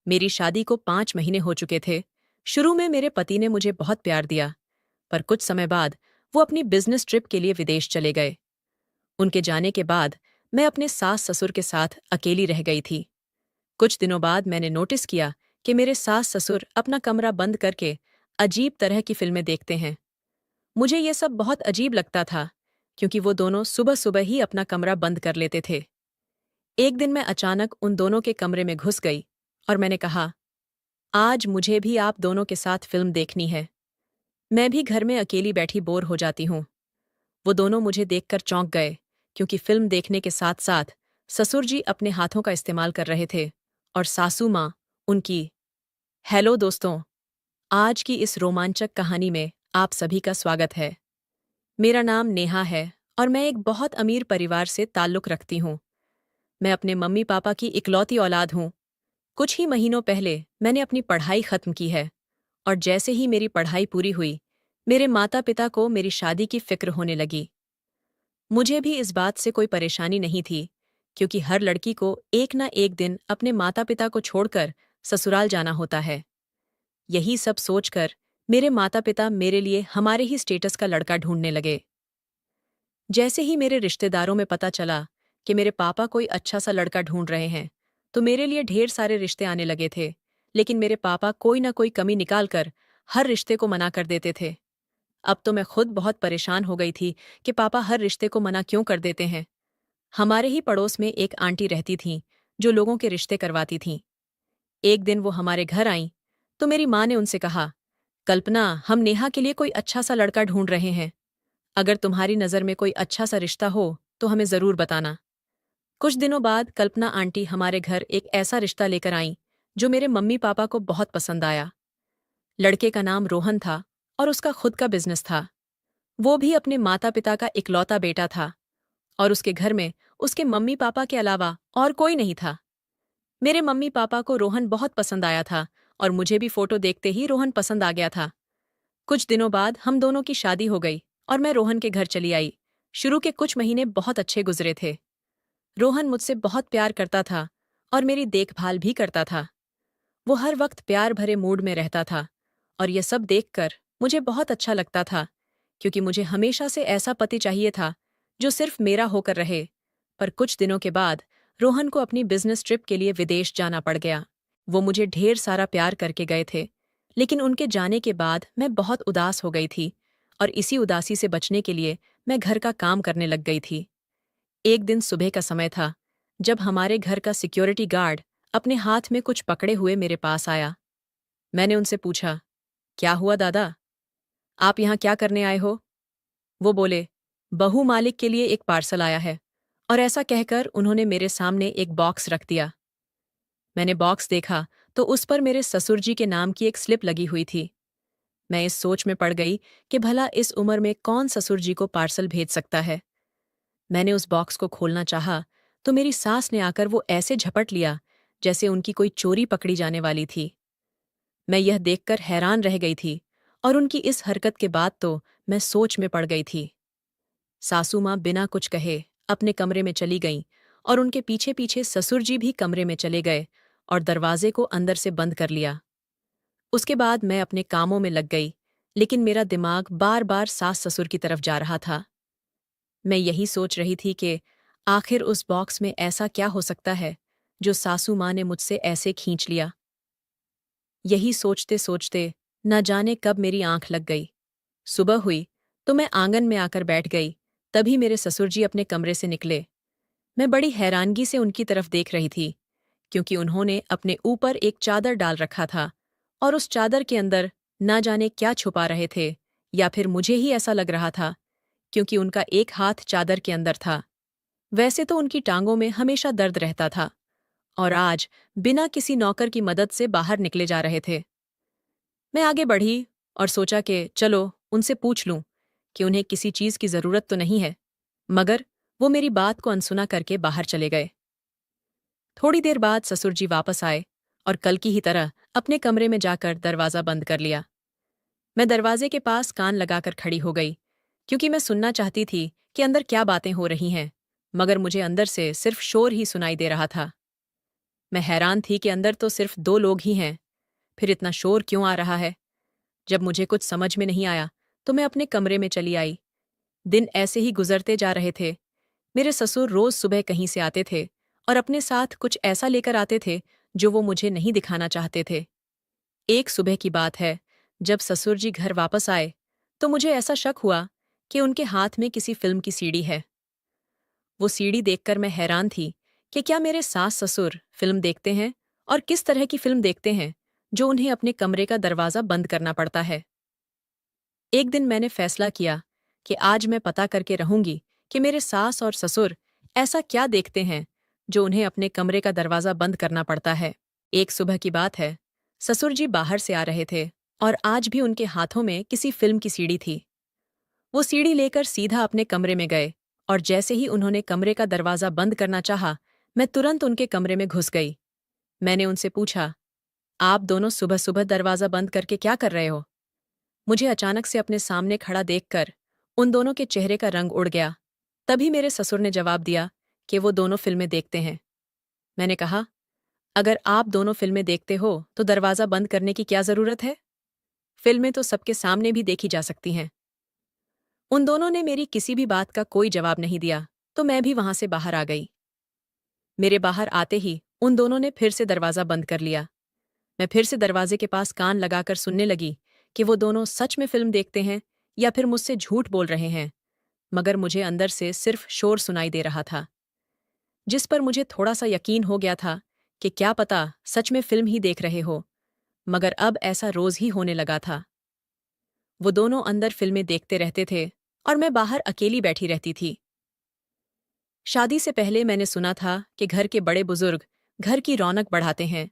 मेरी शादी को 5 महीने हो चुके थे। शुरू में मेरे पति ने मुझे बहुत प्यार दिया, पर कुछ समय बाद वो अपनी बिजनेस ट्रिप के लिए विदेश चले गए। उनके जाने के बाद मैं अपने सास ससुर के साथ अकेली रह गई थी। कुछ दिनों बाद मैंने नोटिस किया कि मेरे सास ससुर अपना कमरा बंद करके अजीब तरह की फिल्में देखते हैं। मुझे ये सब बहुत अजीब लगता था, क्योंकि वो दोनों सुबह सुबह ही अपना कमरा बंद कर लेते थे। एक दिन मैं अचानक उन दोनों के कमरे में घुस गई और मैंने कहा, आज मुझे भी आप दोनों के साथ फिल्म देखनी है। मैं भी घर में अकेली बैठी बोर हो जाती हूँ। वो दोनों मुझे देखकर चौंक गए, क्योंकि फिल्म देखने के साथ साथ ससुर जी अपने हाथों का इस्तेमाल कर रहे थे और सासू माँ उनकी। हेलो दोस्तों, आज की इस रोमांचक कहानी में आप सभी का स्वागत है। मेरा नाम नेहा है और मैं एक बहुत अमीर परिवार से ताल्लुक़ रखती हूँ। मैं अपने मम्मी पापा की इकलौती औलाद हूँ। कुछ ही महीनों पहले मैंने अपनी पढ़ाई खत्म की है, और जैसे ही मेरी पढ़ाई पूरी हुई, मेरे माता पिता को मेरी शादी की फिक्र होने लगी। मुझे भी इस बात से कोई परेशानी नहीं थी, क्योंकि हर लड़की को एक ना एक दिन अपने माता पिता को छोड़कर ससुराल जाना होता है। यही सब सोचकर मेरे माता पिता मेरे लिए हमारे ही स्टेटस का लड़का ढूंढने लगे। जैसे ही मेरे रिश्तेदारों में पता चला कि मेरे पापा कोई अच्छा सा लड़का ढूंढ रहे हैं, तो मेरे लिए ढेर सारे रिश्ते आने लगे थे। लेकिन मेरे पापा कोई ना कोई कमी निकालकर हर रिश्ते को मना कर देते थे। अब तो मैं खुद बहुत परेशान हो गई थी कि पापा हर रिश्ते को मना क्यों कर देते हैं। हमारे ही पड़ोस में एक आंटी रहती थीं, जो लोगों के रिश्ते करवाती थीं। एक दिन वो हमारे घर आईं, तो मेरी माँ ने उनसे कहा, कल्पना, हम नेहा के लिए कोई अच्छा सा लड़का ढूंढ रहे हैं। अगर तुम्हारी नज़र में कोई अच्छा सा रिश्ता हो तो हमें ज़रूर बताना। कुछ दिनों बाद कल्पना आंटी हमारे घर एक ऐसा रिश्ता लेकर आईं, जो मेरे मम्मी पापा को बहुत पसंद आया। लड़के का नाम रोहन था और उसका खुद का बिजनेस था। वो भी अपने माता पिता का इकलौता बेटा था, और उसके घर में उसके मम्मी पापा के अलावा और कोई नहीं था। मेरे मम्मी पापा को रोहन बहुत पसंद आया था, और मुझे भी फोटो देखते ही रोहन पसंद आ गया था। कुछ दिनों बाद हम दोनों की शादी हो गई और मैं रोहन के घर चली आई। शुरू के कुछ महीने बहुत अच्छे गुजरे थे। रोहन मुझसे बहुत प्यार करता था और मेरी देखभाल भी करता था। वो हर वक्त प्यार भरे मूड में रहता था, और ये सब देखकर मुझे बहुत अच्छा लगता था, क्योंकि मुझे हमेशा से ऐसा पति चाहिए था जो सिर्फ मेरा होकर रहे। पर कुछ दिनों के बाद रोहन को अपनी बिजनेस ट्रिप के लिए विदेश जाना पड़ गया। वो मुझे ढेर सारा प्यार करके गए थे, लेकिन उनके जाने के बाद मैं बहुत उदास हो गई थी, और इसी उदासी से बचने के लिए मैं घर का काम करने लग गई थी। एक दिन सुबह का समय था, जब हमारे घर का सिक्योरिटी गार्ड अपने हाथ में कुछ पकड़े हुए मेरे पास आया। मैंने उनसे पूछा, क्या हुआ दादा? आप यहाँ क्या करने आए हो? वो बोले, बहू मालिक के लिए एक पार्सल आया है। और ऐसा कहकर उन्होंने मेरे सामने एक बॉक्स रख दिया। मैंने बॉक्स देखा तो उस पर मेरे ससुर जी के नाम की एक स्लिप लगी हुई थी। मैं इस सोच में पड़ गई कि भला इस उम्र में कौन ससुर जी को पार्सल भेज सकता है। मैंने उस बॉक्स को खोलना चाहा, तो मेरी सास ने आकर वो ऐसे झपट लिया जैसे उनकी कोई चोरी पकड़ी जाने वाली थी। मैं यह देखकर हैरान रह गई थी, और उनकी इस हरकत के बाद तो मैं सोच में पड़ गई थी। सासू माँ बिना कुछ कहे अपने कमरे में चली गईं, और उनके पीछे पीछे ससुर जी भी कमरे में चले गए और दरवाजे को अंदर से बंद कर लिया। उसके बाद मैं अपने कामों में लग गई, लेकिन मेरा दिमाग बार बार सास ससुर की तरफ जा रहा था। मैं यही सोच रही थी कि आखिर उस बॉक्स में ऐसा क्या हो सकता है जो सासू माँ ने मुझसे ऐसे खींच लिया। यही सोचते सोचते न जाने कब मेरी आंख लग गई। सुबह हुई तो मैं आंगन में आकर बैठ गई। तभी मेरे ससुर जी अपने कमरे से निकले। मैं बड़ी हैरानगी से उनकी तरफ देख रही थी, क्योंकि उन्होंने अपने ऊपर एक चादर डाल रखा था, और उस चादर के अंदर ना जाने क्या छुपा रहे थे, या फिर मुझे ही ऐसा लग रहा था, क्योंकि उनका एक हाथ चादर के अंदर था। वैसे तो उनकी टांगों में हमेशा दर्द रहता था, और आज बिना किसी नौकर की मदद से बाहर निकले जा रहे थे। मैं आगे बढ़ी और सोचा कि चलो उनसे पूछ लूं कि उन्हें किसी चीज की जरूरत तो नहीं है, मगर वो मेरी बात को अनसुना करके बाहर चले गए। थोड़ी देर बाद ससुर जी वापस आए और कल की ही तरह अपने कमरे में जाकर दरवाजा बंद कर लिया। मैं दरवाजे के पास कान लगाकर खड़ी हो गई, क्योंकि मैं सुनना चाहती थी कि अंदर क्या बातें हो रही हैं, मगर मुझे अंदर से सिर्फ शोर ही सुनाई दे रहा था। मैं हैरान थी कि अंदर तो सिर्फ 2 लोग ही हैं, फिर इतना शोर क्यों आ रहा है? जब मुझे कुछ समझ में नहीं आया, तो मैं अपने कमरे में चली आई। दिन ऐसे ही गुजरते जा रहे थे। मेरे ससुर रोज सुबह कहीं से आते थे और अपने साथ कुछ ऐसा लेकर आते थे जो वो मुझे नहीं दिखाना चाहते थे। एक सुबह की बात है, जब ससुर जी घर वापस आए, तो मुझे ऐसा शक हुआ कि उनके हाथ में किसी फिल्म की सीडी है। वो सीडी देखकर मैं हैरान थी कि क्या मेरे सास ससुर फिल्म देखते हैं और किस तरह की फिल्म देखते हैं जो उन्हें अपने कमरे का दरवाजा बंद करना पड़ता है। एक दिन मैंने फैसला किया कि आज मैं पता करके रहूंगी कि मेरे सास और ससुर ऐसा क्या देखते हैं जो उन्हें अपने कमरे का दरवाजा बंद करना पड़ता है। एक सुबह की बात है, ससुर जी बाहर से आ रहे थे और आज भी उनके हाथों में किसी फिल्म की सीडी थी। वो सीडी लेकर सीधा अपने कमरे में गए और जैसे ही उन्होंने कमरे का दरवाजा बंद करना चाहा, मैं तुरंत उनके कमरे में घुस गई। मैंने उनसे पूछा, आप दोनों सुबह सुबह दरवाजा बंद करके क्या कर रहे हो? मुझे अचानक से अपने सामने खड़ा देखकर उन दोनों के चेहरे का रंग उड़ गया। तभी मेरे ससुर ने जवाब दिया कि वो दोनों फिल्में देखते हैं। मैंने कहा, अगर आप दोनों फिल्में देखते हो तो दरवाजा बंद करने की क्या जरूरत है? फिल्में तो सबके सामने भी देखी जा सकती हैं। उन दोनों ने मेरी किसी भी बात का कोई जवाब नहीं दिया, तो मैं भी वहां से बाहर आ गई। मेरे बाहर आते ही उन दोनों ने फिर से दरवाजा बंद कर लिया। मैं फिर से दरवाजे के पास कान लगाकर सुनने लगी कि वो दोनों सच में फिल्म देखते हैं या फिर मुझसे झूठ बोल रहे हैं, मगर मुझे अंदर से सिर्फ शोर सुनाई दे रहा था, जिस पर मुझे थोड़ा सा यकीन हो गया था कि क्या पता सच में फिल्म ही देख रहे हो। मगर अब ऐसा रोज ही होने लगा था। वो दोनों अंदर फिल्में देखते रहते थे और मैं बाहर अकेली बैठी रहती थी। शादी से पहले मैंने सुना था कि घर के बड़े बुजुर्ग घर की रौनक बढ़ाते हैं,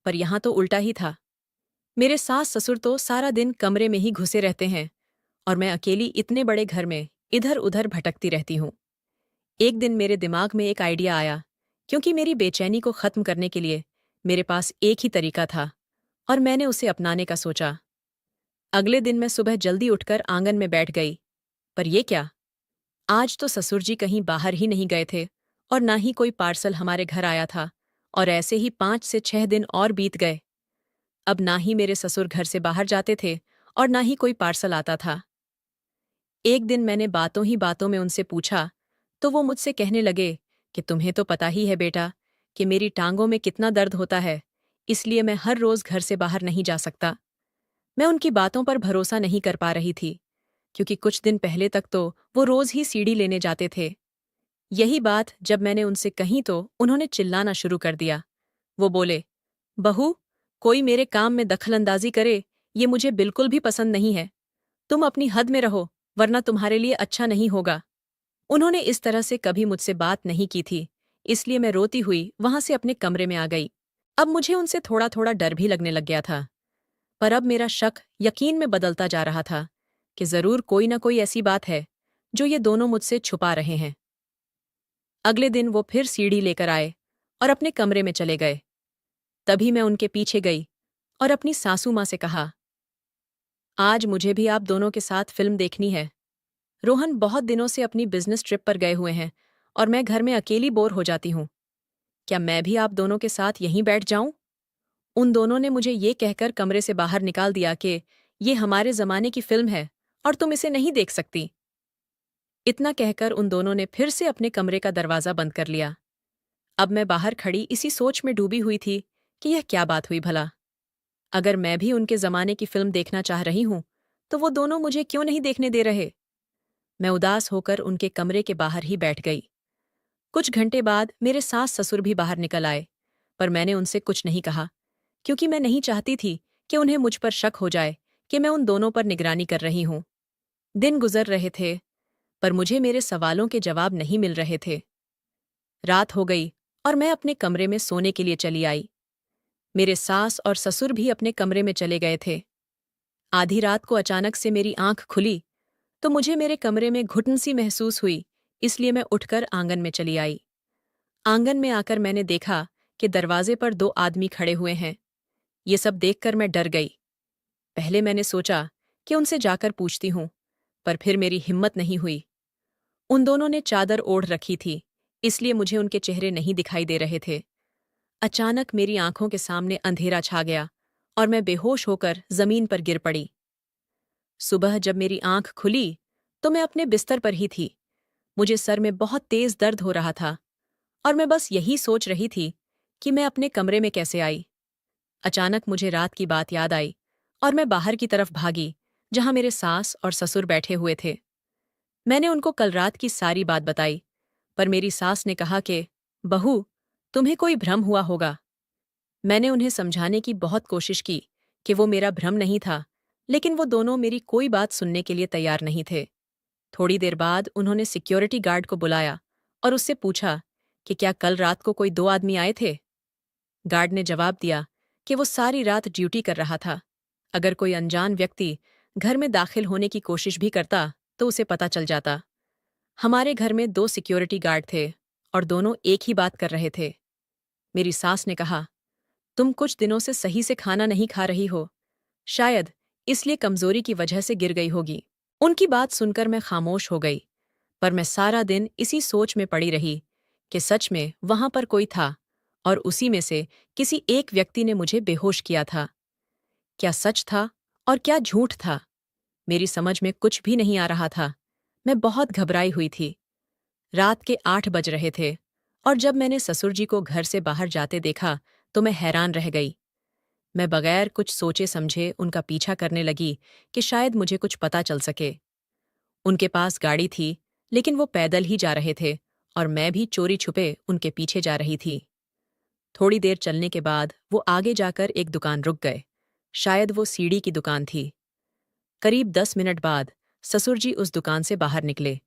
पर यहां तो उल्टा ही था। मेरे सास ससुर तो सारा दिन कमरे में ही घुसे रहते हैं और मैं अकेली इतने बड़े घर में इधर उधर भटकती रहती हूँ। एक दिन मेरे दिमाग में एक आइडिया आया, क्योंकि मेरी बेचैनी को खत्म करने के लिए मेरे पास एक ही तरीका था और मैंने उसे अपनाने का सोचा। अगले दिन मैं सुबह जल्दी उठकर आंगन में बैठ गई। पर ये क्या, आज तो ससुर जी कहीं बाहर ही नहीं गए थे और ना ही कोई पार्सल हमारे घर आया था, और ऐसे ही 5 से 6 दिन और बीत गए। अब ना ही मेरे ससुर घर से बाहर जाते थे और ना ही कोई पार्सल आता था। एक दिन मैंने बातों ही बातों में उनसे पूछा, तो वो मुझसे कहने लगे कि तुम्हें तो पता ही है बेटा कि मेरी टांगों में कितना दर्द होता है, इसलिए मैं हर रोज घर से बाहर नहीं जा सकता। मैं उनकी बातों पर भरोसा नहीं कर पा रही थी, क्योंकि कुछ दिन पहले तक तो वो रोज ही सीढ़ी लेने जाते थे। यही बात जब मैंने उनसे कही तो उन्होंने चिल्लाना शुरू कर दिया। वो बोले, बहू, कोई मेरे काम में दखलंदाजी करे, ये मुझे बिल्कुल भी पसंद नहीं है। तुम अपनी हद में रहो, वरना तुम्हारे लिए अच्छा नहीं होगा। उन्होंने इस तरह से कभी मुझसे बात नहीं की थी, इसलिए मैं रोती हुई वहां से अपने कमरे में आ गई। अब मुझे उनसे थोड़ा थोड़ा डर भी लगने लग गया था, पर अब मेरा शक यकीन में बदलता जा रहा था कि जरूर कोई ना कोई ऐसी बात है जो ये दोनों मुझसे छुपा रहे हैं। अगले दिन वो फिर सीढ़ी लेकर आए और अपने कमरे में चले गए। तभी मैं उनके पीछे गई और अपनी सासू माँ से कहा, आज मुझे भी आप दोनों के साथ फिल्म देखनी है। रोहन बहुत दिनों से अपनी बिजनेस ट्रिप पर गए हुए हैं और मैं घर में अकेली बोर हो जाती हूँ। क्या मैं भी आप दोनों के साथ यहीं बैठ जाऊं? उन दोनों ने मुझे ये कहकर कमरे से बाहर निकाल दिया कि ये हमारे जमाने की फिल्म है और तुम इसे नहीं देख सकती। इतना कहकर उन दोनों ने फिर से अपने कमरे का दरवाजा बंद कर लिया। अब मैं बाहर खड़ी इसी सोच में डूबी हुई थी कि यह क्या बात हुई भला। अगर मैं भी उनके जमाने की फिल्म देखना चाह रही हूं, तो वो दोनों मुझे क्यों नहीं देखने दे रहे? मैं उदास होकर उनके कमरे के बाहर ही बैठ गई। कुछ घंटे बाद मेरे सास ससुर भी बाहर निकल आए, पर मैंने उनसे कुछ नहीं कहा, क्योंकि मैं नहीं चाहती थी कि उन्हें मुझ पर शक हो जाए कि मैं उन दोनों पर निगरानी कर रही हूं। दिन गुजर रहे थे, पर मुझे मेरे सवालों के जवाब नहीं मिल रहे थे। रात हो गई और मैं अपने कमरे में सोने के लिए चली आई। मेरे सास और ससुर भी अपने कमरे में चले गए थे। आधी रात को अचानक से मेरी आंख खुली, तो मुझे मेरे कमरे में घुटन सी महसूस हुई, इसलिए मैं उठकर आंगन में चली आई। आंगन में आकर मैंने देखा कि दरवाजे पर 2 आदमी खड़े हुए हैं। ये सब देखकर मैं डर गई। पहले मैंने सोचा कि उनसे जाकर पूछती हूँ, पर फिर मेरी हिम्मत नहीं हुई। उन दोनों ने चादर ओढ़ रखी थी, इसलिए मुझे उनके चेहरे नहीं दिखाई दे रहे थे। अचानक मेरी आंखों के सामने अंधेरा छा गया और मैं बेहोश होकर जमीन पर गिर पड़ी। सुबह जब मेरी आंख खुली तो मैं अपने बिस्तर पर ही थी। मुझे सर में बहुत तेज दर्द हो रहा था और मैं बस यही सोच रही थी कि मैं अपने कमरे में कैसे आई। अचानक मुझे रात की बात याद आई और मैं बाहर की तरफ भागी, जहां मेरे सास और ससुर बैठे हुए थे। मैंने उनको कल रात की सारी बात बताई, पर मेरी सास ने कहा कि बहू, तुम्हें कोई भ्रम हुआ होगा। मैंने उन्हें समझाने की बहुत कोशिश की कि वो मेरा भ्रम नहीं था, लेकिन वो दोनों मेरी कोई बात सुनने के लिए तैयार नहीं थे। थोड़ी देर बाद उन्होंने सिक्योरिटी गार्ड को बुलाया और उससे पूछा कि क्या कल रात को कोई 2 आदमी आए थे। गार्ड ने जवाब दिया कि वो सारी रात ड्यूटी कर रहा था। अगर कोई अनजान व्यक्ति घर में दाखिल होने की कोशिश भी करता तो उसे पता चल जाता। हमारे घर में 2 सिक्योरिटी गार्ड थे और दोनों एक ही बात कर रहे थे। मेरी सास ने कहा, तुम कुछ दिनों से सही से खाना नहीं खा रही हो, शायद इसलिए कमजोरी की वजह से गिर गई होगी। उनकी बात सुनकर मैं खामोश हो गई, पर मैं सारा दिन इसी सोच में पड़ी रही कि सच में वहां पर कोई था और उसी में से किसी एक व्यक्ति ने मुझे बेहोश किया था। क्या सच था और क्या झूठ था, मेरी समझ में कुछ भी नहीं आ रहा था। मैं बहुत घबराई हुई थी। रात के 8 बज रहे थे और जब मैंने ससुर जी को घर से बाहर जाते देखा तो मैं हैरान रह गई। मैं बगैर कुछ सोचे समझे उनका पीछा करने लगी कि शायद मुझे कुछ पता चल सके। उनके पास गाड़ी थी, लेकिन वो पैदल ही जा रहे थे और मैं भी चोरी छुपे उनके पीछे जा रही थी। थोड़ी देर चलने के बाद वो आगे जाकर एक दुकान रुक गए। शायद वो सीढ़ी की दुकान थी। करीब 10 मिनट बाद ससुर जी उस दुकान से बाहर निकले।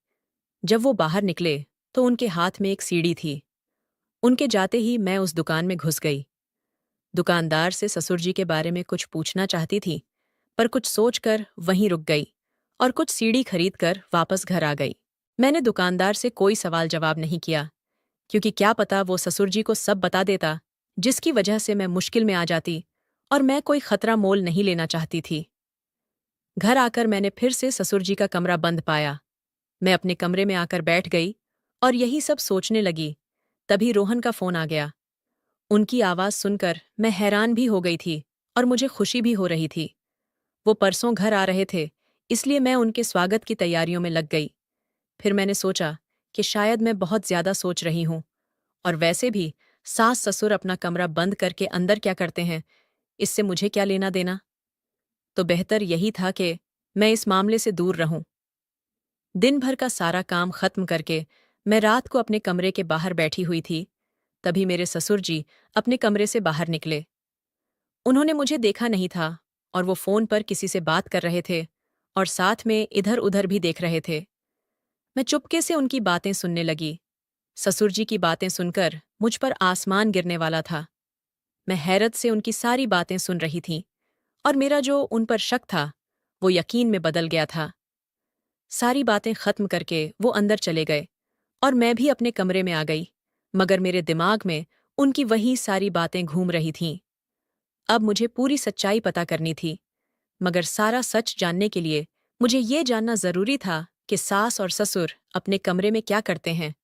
जब वो बाहर निकले तो उनके हाथ में एक सीढ़ी थी। उनके जाते ही मैं उस दुकान में घुस गई। दुकानदार से ससुर जी के बारे में कुछ पूछना चाहती थी, पर कुछ सोचकर वहीं रुक गई और कुछ सीढ़ी खरीदकर वापस घर आ गई। मैंने दुकानदार से कोई सवाल जवाब नहीं किया, क्योंकि क्या पता वो ससुर जी को सब बता देता, जिसकी वजह से मैं मुश्किल में आ जाती और मैं कोई खतरा मोल नहीं लेना चाहती थी। घर आकर मैंने फिर से ससुर जी का कमरा बंद पाया। मैं अपने कमरे में आकर बैठ गई और यही सब सोचने लगी। तभी रोहन का फोन आ गया। उनकी आवाज सुनकर मैं हैरान भी हो गई थी और मुझे खुशी भी हो रही थी। वो परसों घर आ रहे थे, इसलिए मैं उनके स्वागत की तैयारियों में लग गई। फिर मैंने सोचा कि शायद मैं बहुत ज्यादा सोच रही हूं, और वैसे भी सास ससुर अपना कमरा बंद करके अंदर क्या करते हैं, इससे मुझे क्या लेना देना। तो बेहतर यही था कि मैं इस मामले से दूर रहूं। दिन भर का सारा काम खत्म करके मैं रात को अपने कमरे के बाहर बैठी हुई थी। तभी मेरे ससुर जी अपने कमरे से बाहर निकले। उन्होंने मुझे देखा नहीं था और वो फोन पर किसी से बात कर रहे थे और साथ में इधर उधर भी देख रहे थे। मैं चुपके से उनकी बातें सुनने लगी। ससुर जी की बातें सुनकर मुझ पर आसमान गिरने वाला था। मैं हैरत से उनकी सारी बातें सुन रही थी और मेरा जो उन पर शक था वो यकीन में बदल गया था। सारी बातें खत्म करके वो अंदर चले गए और मैं भी अपने कमरे में आ गई, मगर मेरे दिमाग में उनकी वही सारी बातें घूम रही थीं। अब मुझे पूरी सच्चाई पता करनी थी, मगर सारा सच जानने के लिए मुझे ये जानना जरूरी था कि सास और ससुर अपने कमरे में क्या करते हैं।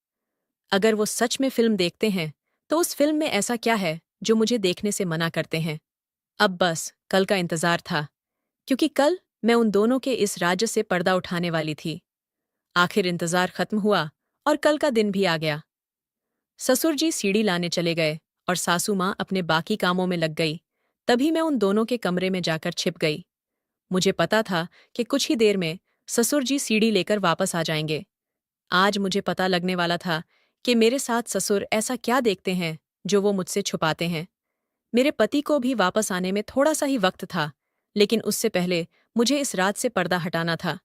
अगर वो सच में फिल्म देखते हैं तो उस फिल्म में ऐसा क्या है जो मुझे देखने से मना करते हैं। अब बस कल का इंतजार था, क्योंकि कल मैं उन दोनों के इस राज्य से पर्दा उठाने वाली थी। आखिर इंतजार खत्म हुआ और कल का दिन भी आ गया। ससुर जी सीढ़ी लाने चले गए और सासू माँ अपने बाकी कामों में लग गई। तभी मैं उन दोनों के कमरे में जाकर छिप गई। मुझे पता था कि कुछ ही देर में ससुर जी सीढ़ी लेकर वापस आ जाएंगे। आज मुझे पता लगने वाला था कि मेरे साथ ससुर ऐसा क्या देखते हैं जो वो मुझसे छुपाते हैं। मेरे पति को भी वापस आने में थोड़ा सा ही वक्त था, लेकिन उससे पहले मुझे इस रात से पर्दा हटाना था।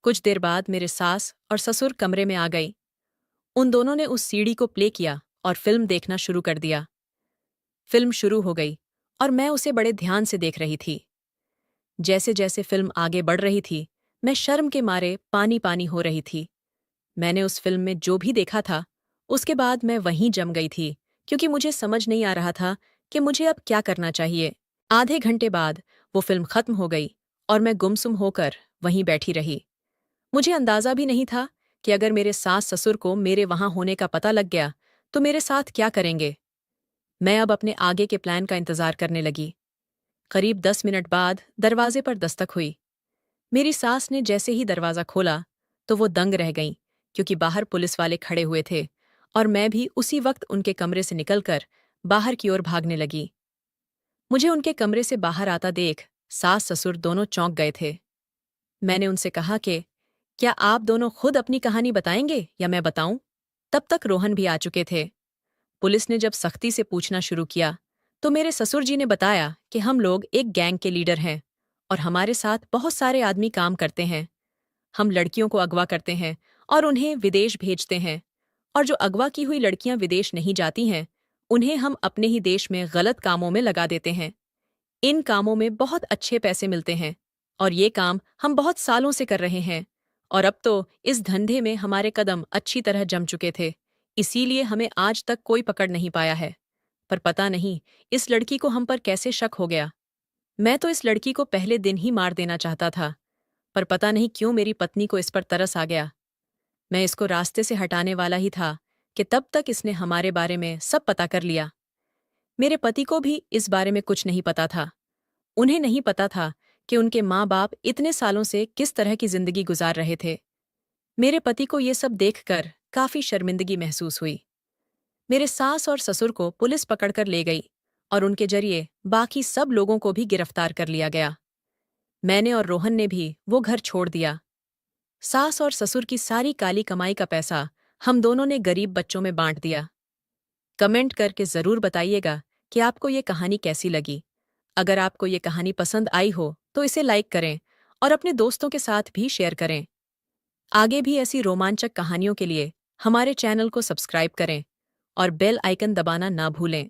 कुछ देर बाद मेरे सास और ससुर कमरे में आ गई। उन दोनों ने उस सीडी को प्ले किया और फिल्म देखना शुरू कर दिया। फिल्म शुरू हो गई और मैं उसे बड़े ध्यान से देख रही थी। जैसे जैसे फिल्म आगे बढ़ रही थी, मैं शर्म के मारे पानी पानी हो रही थी। मैंने उस फिल्म में जो भी देखा था, उसके बाद मैं वहीं जम गई थी, क्योंकि मुझे समझ नहीं आ रहा था कि मुझे अब क्या करना चाहिए। आधे घंटे बाद वो फिल्म खत्म हो गई और मैं गुमसुम होकर वहीं बैठी रही। मुझे अंदाजा भी नहीं था कि अगर मेरे सास ससुर को मेरे वहां होने का पता लग गया तो मेरे साथ क्या करेंगे। मैं अब अपने आगे के प्लान का इंतजार करने लगी। करीब 10 मिनट बाद दरवाजे पर दस्तक हुई। मेरी सास ने जैसे ही दरवाजा खोला तो वो दंग रह गईं, क्योंकि बाहर पुलिस वाले खड़े हुए थे और मैं भी उसी वक्त उनके कमरे से निकलकर बाहर की ओर भागने लगी। मुझे उनके कमरे से बाहर आता देख सास ससुर दोनों चौंक गए थे। मैंने उनसे कहा कि क्या आप दोनों खुद अपनी कहानी बताएंगे या मैं बताऊं? तब तक रोहन भी आ चुके थे। पुलिस ने जब सख्ती से पूछना शुरू किया तो मेरे ससुर जी ने बताया कि हम लोग एक गैंग के लीडर हैं और हमारे साथ बहुत सारे आदमी काम करते हैं। हम लड़कियों को अगवा करते हैं और उन्हें विदेश भेजते हैं, और जो अगवा की हुई लड़कियां विदेश नहीं जाती हैं उन्हें हम अपने ही देश में गलत कामों में लगा देते हैं। इन कामों में बहुत अच्छे पैसे मिलते हैं और ये काम हम बहुत सालों से कर रहे हैं, और अब तो इस धंधे में हमारे कदम अच्छी तरह जम चुके थे, इसीलिए हमें आज तक कोई पकड़ नहीं पाया है। पर पता नहीं इस लड़की को हम पर कैसे शक हो गया। मैं तो इस लड़की को पहले दिन ही मार देना चाहता था, पर पता नहीं क्यों मेरी पत्नी को इस पर तरस आ गया। मैं इसको रास्ते से हटाने वाला ही था कि तब तक इसने हमारे बारे में सब पता कर लिया। मेरे पति को भी इस बारे में कुछ नहीं पता था। उन्हें नहीं पता था कि उनके माँ बाप इतने सालों से किस तरह की जिंदगी गुजार रहे थे। मेरे पति को ये सब देखकर काफी शर्मिंदगी महसूस हुई। मेरे सास और ससुर को पुलिस पकड़कर ले गई और उनके जरिए बाकी सब लोगों को भी गिरफ्तार कर लिया गया। मैंने और रोहन ने भी वो घर छोड़ दिया। सास और ससुर की सारी काली कमाई का पैसा हम दोनों ने गरीब बच्चों में बांट दिया। कमेंट करके जरूर बताइएगा कि आपको ये कहानी कैसी लगी। अगर आपको ये कहानी पसंद आई हो तो इसे लाइक करें और अपने दोस्तों के साथ भी शेयर करें। आगे भी ऐसी रोमांचक कहानियों के लिए हमारे चैनल को सब्सक्राइब करें और बेल आइकन दबाना ना भूलें।